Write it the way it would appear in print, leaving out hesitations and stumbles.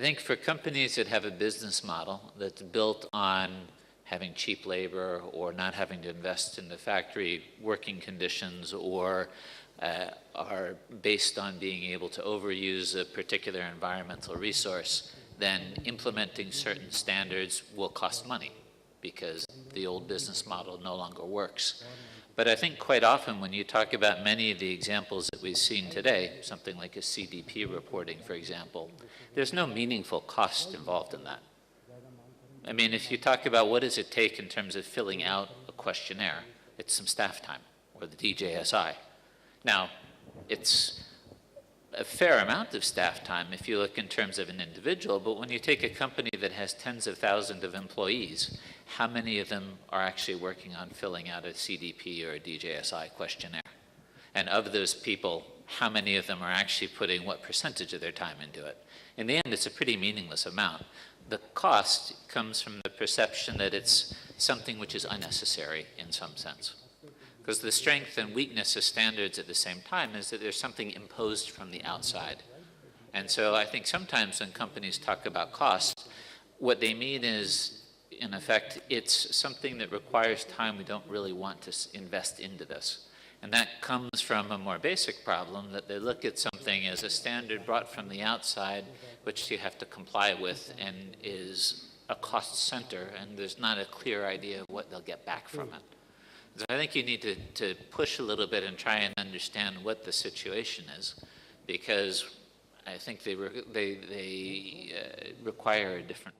think for companies that have a business model that's built on having cheap labor or not having to invest in the factory working conditions or are based on being able to overuse a particular environmental resource, then implementing certain standards will cost money because the old business model no longer works. But I think quite often when you talk about many of the examples that we've seen today, something like a CDP reporting, for example, there's no meaningful cost involved in that. I mean, if you talk about what does it take in terms of filling out a questionnaire, it's some staff time, or the DJSI. Now, it's a fair amount of staff time if you look in terms of an individual, but when you take a company that has tens of thousands of employees, how many of them are actually working on filling out a CDP or a DJSI questionnaire? And of those people, how many of them are actually putting what percentage of their time into it? In the end, it's a pretty meaningless amount. The cost comes from the perception that it's something which is unnecessary in some sense. Because the strength and weakness of standards at the same time is that there's something imposed from the outside. And so I think sometimes when companies talk about cost, what they mean is, in effect, it's something that requires time we don't really want to invest into this. And that comes from a more basic problem that they look at something as a standard brought from the outside, which you have to comply with and is a cost center, and there's not a clear idea of what they'll get back from it. So I think you need to push a little bit and try and understand what the situation is, because I think they require a different